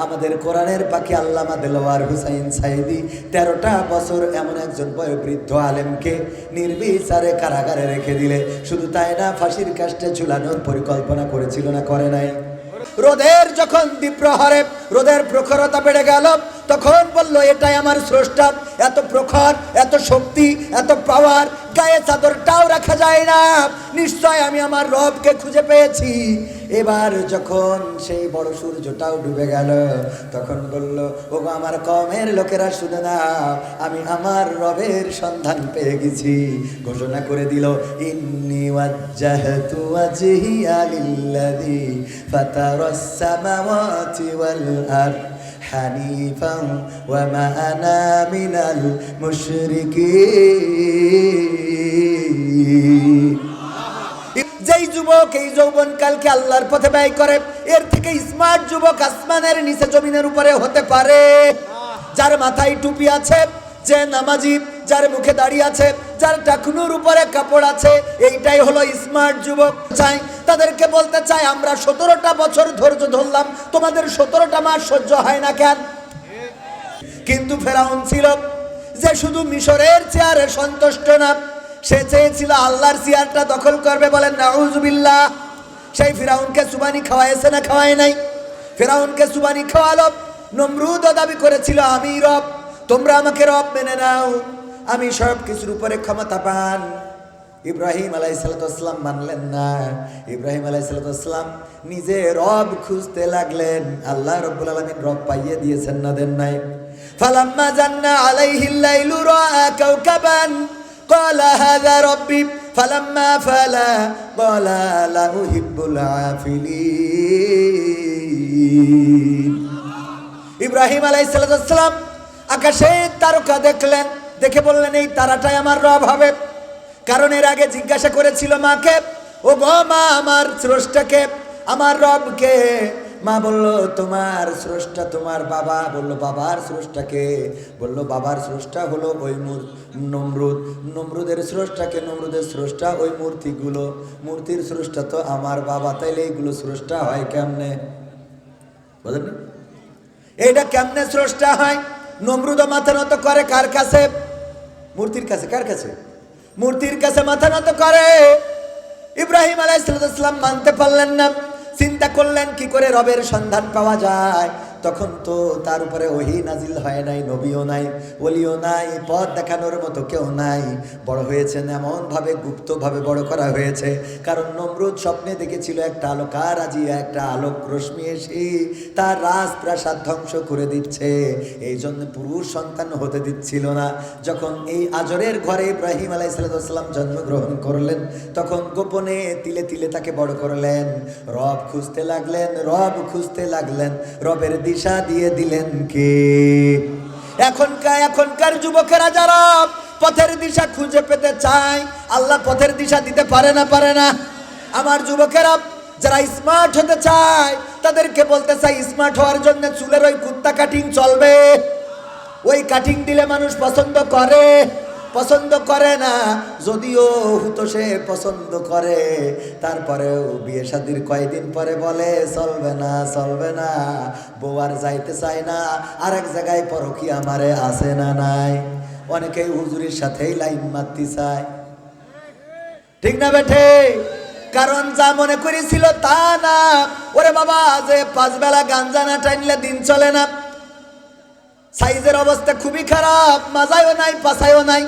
আমাদের কোরআনের পাখি আল্লামা দেলোয়ার হুসাইন সাইদি 13টা বছর এমন একজন বয়োবৃদ্ধ আলেমকে নির্বিচারে কারাগারে রেখে দিলে, শুধু তাই না ফাঁসির কাস্টে ঝুলানোর পরিকল্পনা করেছিল না করে নাই? রোদের যখন দ্বিপ্রহরে রোদের প্রখরতা বেড়ে গেল, তখন বলল এটাই আমার স্রষ্টা, এত প্রখর, এত শক্তি, এত পাওয়ার, গায়ে চাদরটাও রাখা যায় না, নিশ্চয় আমি আমার রবকে খুঁজে পেয়েছি। এবার যখন সেই বড় সূর্যটাও ডুবে গেল, তখন বলল ওগো আমার কওমের লোকেরা শুনে নাও, আমি আমার রবের সন্ধান পেয়ে গেছি। ঘোষণা করে দিল ইন্নী ওয়াজ্জাহতু ওয়াজহিয়া লিল্লাযী ফাতারাস সামাওয়াতি ওয়াল আরদ হানিফান ওয়া মা আনা মিনাল মুশরিকিন। যেই যুবক এই যৌবনকালকে আল্লাহর পথে ব্যয় করে, এর থেকে স্মার্ট যুবক আসমানের নিচে জমিনের উপরে হতে পারে? যার মাথায় টুপি আছে, যে নামাজি, যার মুখে দাড়ি আছে, যার টাকনুর উপরে কাপড় আছে, এইটাই হলো স্মার্ট যুবক। চাই তাদেরকে বলতে চাই, আমরা 17টা বছর ধৈর্য ধরলাম, তোমাদের 17টা মাস সহ্য হয় না কেন? কিন্তু ফেরাউন ছিল যে শুধু মিশরের চেয়ারে সন্তুষ্ট না, সে চেয়েছিল আল্লাহর চেয়ারটা দখল করবে। বলেন নাউজুবিল্লাহ। সেই ফিরাউনকে সুবানি খাওয়াইছে না খাওয়ায় নাই? ফিরাউনকে সুবানি খাওয়ালো। নমরুদও দাবি করেছিল আমি রব, তোমরা আমাকে রব মেনে নাও, আমি সব কিছুর উপরে ক্ষমতা পান। ইব্রাহিম আলাইহিসসালাম মানলেন না। ইব্রাহিম আলাইহিসসালাম নিজে রব খুঁজতে লাগলেন। আল্লাহ রাব্বুল আলামিন রব পাইয়ে দিয়েছেন না দেন নাই? ফালাম্মা জান্না আলাইহিল লাইলু রাআ কাওকাবান قال هذا ربي فلما فلا قال لا أحب العافلين। ইব্রাহিম আলাইহিস সালাম আকাশে তারকা দেখলেন, দেখে বললেন এই তারাটাই আমার রব হবে। কারণ এর আগে জিজ্ঞাসা করেছিল মাকে, ও গো মা, আমার স্রষ্টাকে, আমার রবকে? মা বলল তোমার স্রষ্টা তোমার বাবা। বলল বাবার স্রষ্টাকে? বলল বাবার স্রষ্টা হলো ওই নমরুদ, নমরুদের স্রষ্টাকে? নমরুদের স্রষ্টা ওই মূর্তিগুলো, মূর্তির স্রষ্টা তো আমার বাবা, তাইলে এইগুলো স্রষ্টা হয় কেমনে? বুঝলেন? এইটা কেমনে স্রষ্টা হয়? নমরুদও মাথা নত করে কার কাছে? মূর্তির কাছে। কার কাছে? মূর্তির কাছে মাথা নত করে। ইব্রাহিম আলাইহিস সালাম মানতে পারলেন না। চিন্তা করলেন কি করে রবের সন্ধান পাওয়া যায়। তখন তো তার উপরে ওহী নাজিল হয় নাই, নবীও নাই, ওলিও নাই, পথ দেখানোর মতো কেউ নাই। বড় হয়েছেন এমনভাবে, গুপ্তভাবে বড় করা হয়েছে। কারণ নমরুদ স্বপ্নে দেখেছিল একটা আলোকারাজিয়া, একটা আলোক রশ্মি এসে তার রাজপ্রাসাদ ধ্বংস করে দিচ্ছে। এই জন্য পুরুষ সন্তান হতে দিচ্ছিল না। যখন এই আজরের ঘরে ইব্রাহিম আলাইহিস সালাম জন্মগ্রহণ করলেন, তখন গোপনে তিলে তিলে তাকে বড় করলেন। রব খুঁজতে লাগলেন, রব খুঁজতে লাগলেন, রবের দিশা দিয়ে দিলেন কে? এখনকার যুবকেরা যারা পথের দিশা খুঁজে পেতে চায়, আল্লাহ পথের দিশা দিতে পারে না? পারে না? আমার যুবকেরা যারা স্মার্ট হতে চায়, তাদেরকে বলতে চাই, স্মার্ট হওয়ার জন্য চুলের ওই কুত্তা কাটিং চলবে? ওই কাটিং দিলে মানুষ পছন্দ করে? পছন্দ করে না। যদিও হুতো সে পছন্দ করে, তারপরেও বিয়ে শাদীর কয়েকদিন পরে বলে চলবে না, চলবে না, বউ আর যাইতে চায় না, আরেক জায়গায় পরকীয়া আমারে আছে না নাই? অনেকেই হুজুরির সাথেই লাইন মারতে চায়, ঠিক না বেঠে? কারণ যা মনে করেছিল তা না। ওরে বাবা, যে 5 বেলা গাঞ্জা না টাইনলে দিন চলে না। সাইজের অবস্থা খুবই খারাপ, মাজায়ও নাই, পাছায়ও নাই,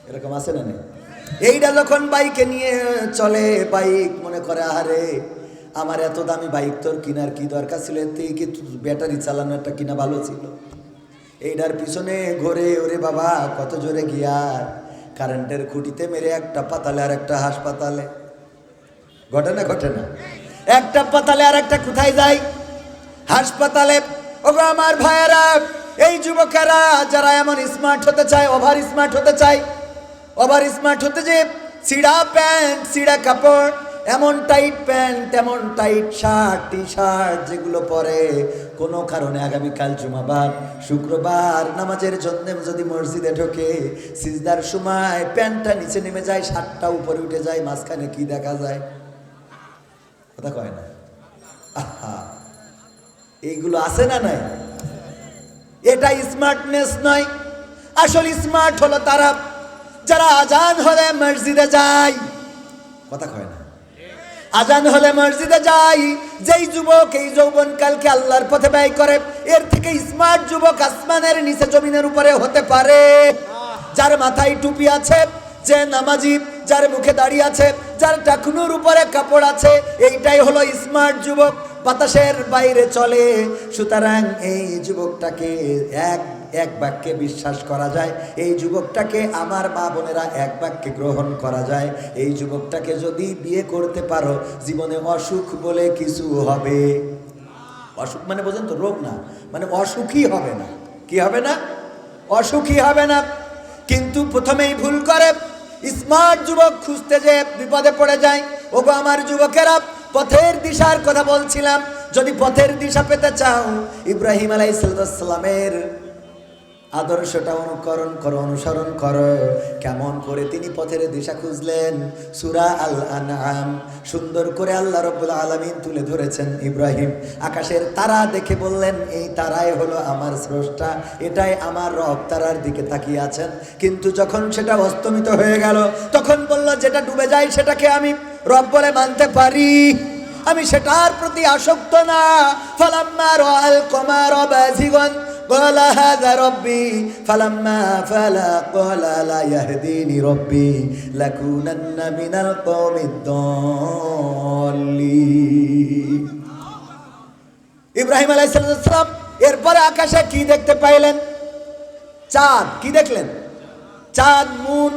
এরকম আছে না? এইটা যখন বাইকে নিয়ে চলে, বাইক মনে করে আরে আমার এত দামি বাইক তোর কিনার কি দরকার ছিল, এর থেকে কি ব্যাটারি চালানো একটা কিনা ভালো ছিল। এইটার পিছনে ঘোরে, ওরে বাবা কত জোরে গিয়ার, কারেন্টের খুঁটিতে মেরে একটা পাতালে আর একটা হাসপাতালে। ঘটে না? ঘটে না? একটা পাতালে আর একটা কোথায় যায়? হাসপাতালে। ওগো আমার ভাইয়েরা, এই যুবকেরা যারা এমন স্মার্ট হতে চায়, ওভার স্মার্ট হতে চায়, ওভার স্মার্ট হতে যে ছিঁড়া প্যান্ট, ছিঁড়া কাপড়, এমন টাইট প্যান্ট, এমন টাইট শার্ট, টি শার্ট যেগুলো পরে কোনো কারণে আগামীকাল জুমাবার, শুক্রবার নামাজের জন্য যদি মসজিদে ঢোকে, সিজদার সময় প্যান্টটা নিচে নেমে যায়, শার্টটা উপরে উঠে যায়, মাঝখানে কি দেখা যায়? কথা কয় না? আহা, এইগুলো আছে না নাই? এটা স্মার্টনেস নয়। আসল স্মার্ট হলো তারা যারা আজান হলে মসজিদে যায়। কথা কয় না? আজান হলে মসজিদে যাই। যেই যুবক এই যৌবনকালকে আল্লাহর পথে ব্যয় করে, এর থেকে স্মার্ট যুবক আসমানের নিচে জমিনের উপরে হতে পারে? যার মাথায় টুপি আছে, যে নামাজি, যার মুখে দাঁড়িয়ে আছে, যার টাকনুর উপরে কাপড় আছে, এইটাই হলো স্মার্ট যুবক, বাতাসের বাইরে চলে। সুতরাং এই যুবকটাকে এক বাক্যে বিশ্বাস করা যায়, এই যুবকটাকে আমার মা বোনেরা এক বাক্যে গ্রহণ করা যায়। এই যুবকটাকে যদি বিয়ে করতে পারো, জীবনে অসুখ বলে কিছু হবে। অসুখ মানে বোঝেন তো, রোগ না, মানে অসুখই হবে না। কি হবে না? অসুখই হবে না। কিন্তু প্রথমেই ভুল করে স্মার্ট যুবক খুঁজতে যে বিপদে পড়ে যায়। ওগো আমার যুবকেরা, পথের দিশার কথা বলছিলাম। যদি পথের দিশা পেতে চাও, ইব্রাহিম আলাইহিস সালামের আদর্শটা অনুসরণ করো। কেমন করে তিনি পথের দিশা খুঁজলেন, সূরা আল আনআম সুন্দর করে আল্লাহ রাব্বুল আলামিন তুলে ধরেছেন। ইব্রাহিম আকাশের তারা দেখে বললেন, এই তারাই হলো আমার স্রষ্টা, এটাই আমার রব। তারার দিকে তাকিয়ে আছেন। কিন্তু যখন সেটা অস্তমিত হয়ে গেল, তখন বলল, যেটা ডুবে যায় সেটাকে আমি রব বলে মানতে পারি, আমি সেটার প্রতি আসক্ত না। ফালাম্মা রাআল কমারা বাযিগান قال هذا ربي فلما أفل قال لا يهديني ربي لأكونن من القوم الضالين। ইব্রাহিম আলাইহিস সালাম এরপরে আকাশে কি দেখতে পাইলেন? চাঁদ। কি দেখলেন? চাঁদ, মুন।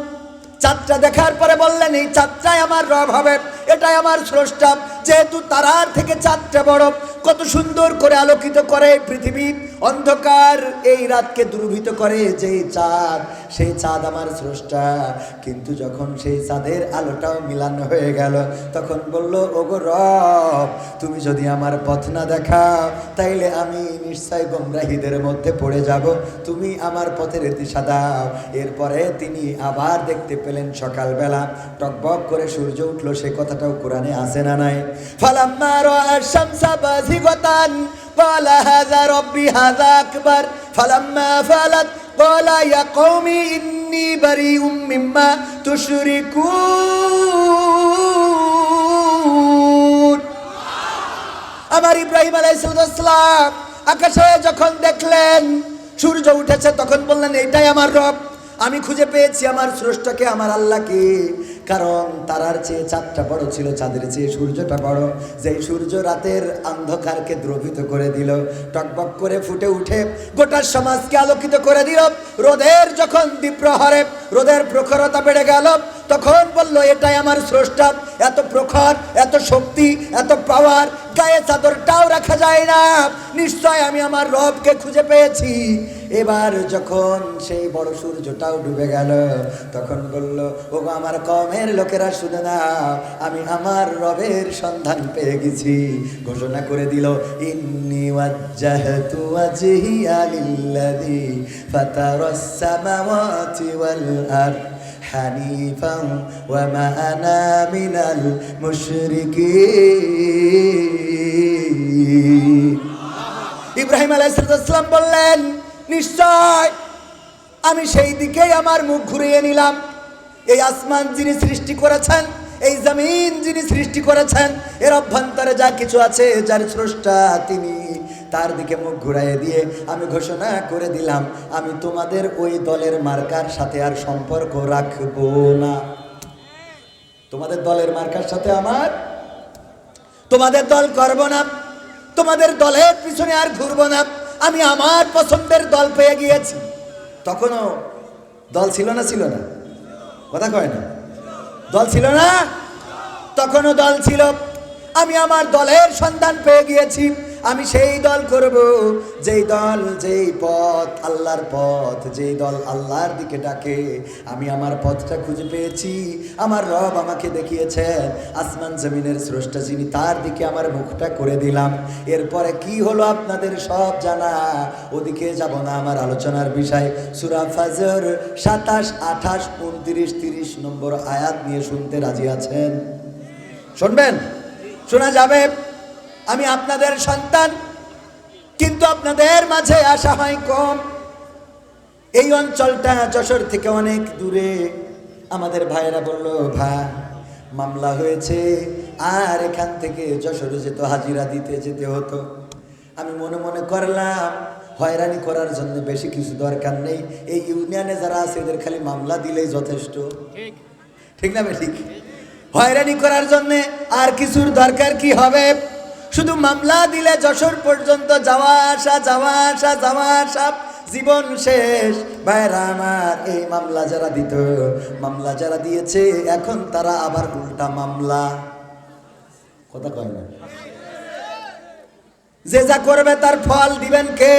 চাঁদটা দেখার পরে বললেন, এই চাঁদটাই আমার রব হবে, এটাই আমার স্রষ্টা। যেহেতু তারার থেকে চাঁদটা বড়, কত সুন্দর করে আলোকিত করে পৃথিবী, অন্ধকার এই রাতকে দুর্বৃত করে যেই চাঁদ, সেই চাঁদ আমার স্রষ্টা। কিন্তু যখন সেই চাঁদের আলোটাও মিলান হয়ে গেল, তখন বলল, ওগো রব, তুমি যদি আমার পথ না দেখাও, তাইলে আমি নিশ্চয় গোমরাহীদের মধ্যে পড়ে যাব, তুমি আমার পথের দিশা দাও। এরপরে তিনি আবার দেখতে পেলেন সকালবেলা টকবক করে সূর্য উঠলো। সে কথাটাও কোরআনে আছে না নাই? ফালাম্মা রাআ শামসা বাযিগাতান قال هذا ربي هذا أكبر فلما فعلت قال يا قوم إني بريء مما تشركون। আমার ইব্রাহিম আলাইহিস সালাম আকাশে যখন দেখলেন সূর্য উঠেছে, তখন বললেন, এইটাই আমার রব, আমি খুঁজে পেয়েছি আমার স্রষ্টাকে, আমার আল্লাহকে। কারণ তারার চেয়ে চাঁদটা বড় ছিল, চাঁদের চেয়ে সূর্যটা বড়। যেই সূর্য রাতের অন্ধকারকে দ্রবীত করে দিল, টকবক করে ফুটে উঠে গোটা সমাজকে আলোকিত করে দিল। রোদের যখন দ্বিপ্রহরে রোদের প্রখরতা বেড়ে গেল, তখন বলল, এটাই আমার স্রষ্টা। এত প্রখর, এত শক্তি, এত পাওয়ার, গায়ে চাদরটাও রাখা যায় না, নিশ্চয় আমি আমার রবকে খুঁজে পেয়েছি। এবার যখন সেই বড় সূর্যটাও ডুবে গেল, তখন বলল, ওগো আমার কওমের লোকেরা শুনে নাও, আমি আমার রবের সন্ধান পেয়ে গেছি। ঘোষণা করে দিল, ইন্নী ওয়াজ্জাহতু ওয়াজহিয়া লিল্লাযী ফাতারাস সামাওয়াতি ওয়াল আরদ হানিফান ওয়া মা আনা মিনাল মুশরিকিন। ইব্রাহিম আলাইহিস সালাম বললেন, নিশ্চয় আমি সেই দিকেই আমার মুখ ঘুরিয়ে নিলাম। এই আসমান যিনি সৃষ্টি করেছেন, এই জমিন যিনি সৃষ্টি করেছেন, এর অভ্যন্তরে যা কিছু আছে, যার স্রষ্টা তিনি, তার দিকে মুখ ঘুরাইয়ে দিয়ে আমি ঘোষণা করে দিলাম, আমি তোমাদের ওই দলের মার্কার সাথে আর সম্পর্ক রাখবো না। তোমাদের দলের মার্কার সাথে তোমাদের দল করব না, তোমাদের দলের পিছনে আর ঘুরবো না। আমি আমার পছন্দের দল পেয়ে গিয়েছি। তখনও দল ছিল না? ছিল না? কথা কয় না? দল ছিল না? তখনও দল ছিল। আমি আমার দলের সন্ধান পেয়ে গিয়েছি। আমি সেই দল করব, যেই দল, যেই পথ আল্লাহর পথ, যেই দল আল্লাহর দিকে ডাকে। আমি আমার পথটা খুঁজে পেয়েছি, আমার রব আমাকে দেখিয়েছেন, আসমান জমিনের স্রষ্টা যিনি, তার দিকে আমার মুখটা করে দিলাম। এরপরে কি হলো আপনাদের সব জানা, ওদিকে যাব না, আমার আলোচনার বিষয় সূরা ফাজর 27, 28, 29, 30 নম্বর আয়াত নিয়ে শুনতে রাজি আছেন? শুনবেন? শোনা যাবে? আমি আপনাদের সন্তান, কিন্তু আপনাদের মাঝে আসা হয় কম। এই অঞ্চলটা যশোর থেকে অনেক দূরে। আমাদের ভাইয়েরা বলল, ভাই মামলা হয়েছে, আর এখান থেকে যশোরে যেত, হাজিরা দিতে যেতে হতো। আমি মনে মনে করলাম হয়রানি করার জন্য বেশি কিছু দরকার নেই, এই ইউনিয়নে যারা আছে এদের খালি মামলা দিলেই যথেষ্ট। ঠিক না ঠিক? হয়রানি করার জন্য আর কিছুর দরকার কি হবে? শুধু মামলা দিলে যশোর পর্যন্ত যাওয়া আসা, যাওয়া আসা, যাওয়া আসা, জীবন শেষ। ভাইরা আমার, এই মামলা যারা দিত, মামলা যারা দিয়েছে, এখন তারা আবার উল্টা মামলা। কথা কয় না? যে যা করবে তার ফল দিবেন কে?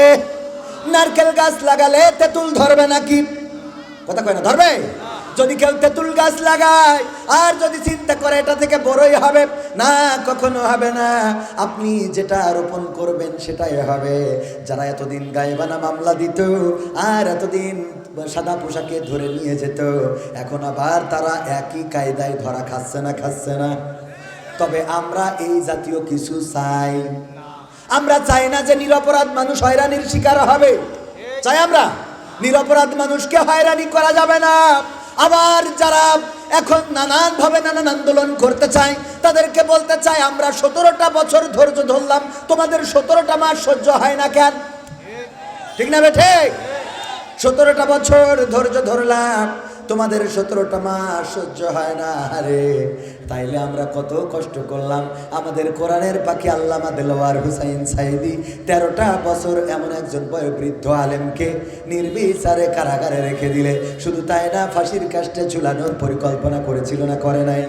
নারকেল গাছ লাগালে তেঁতুল ধরবে নাকি? কথা কয় না? ধরবে? যদি কেউ তেঁতুল গাছ লাগায় আর যদি চিন্তা করে এটা থেকে বড়ই হবে, না, কখনো হবে না। আপনি যেটা রোপণ করবেন সেটাই হবে। যারা এতদিন গায়েবানা মামলা দিত আর এতদিন সাদা পোশাকে ধরে নিয়ে যেত, এখন আবার তারা একই কায়দায় ধরা খাচ্ছে না? খাচ্ছে না? তবে আমরা এই জাতীয় কিছু চাই। আমরা চাই না যে নিরপরাধ মানুষ হয়রানির শিকার হবে। চাই আমরা নিরপরাধ মানুষকে হয়রানি করা যাবে না। আবার যারা এখন নানান ভাবে নানান আন্দোলন করতে চায়, তাদেরকে বলতে চাই, আমরা 17টা বছর ধৈর্য ধরলাম, তোমাদের 17টা মাস সহ্য হয় না কেন? ঠিক না বেঠে? 17টা বছর ধৈর্য ধরলাম, তোমাদের 17টা মাস সহ্য হয় না। আরে তাইলে আমরা কত কষ্ট করলাম। আমাদের কোরআনের পাখি আল্লামা দেলোয়ার হুসাইন সাইদি 13টা বছর এমন একজন বয়োবৃদ্ধ আলেমকে নির্বিচারে কারাগারে রেখে দিলে। শুধু তাই না, ফাঁসির কাস্টে ঝুলানোর পরিকল্পনা করেছিল না করে নাই?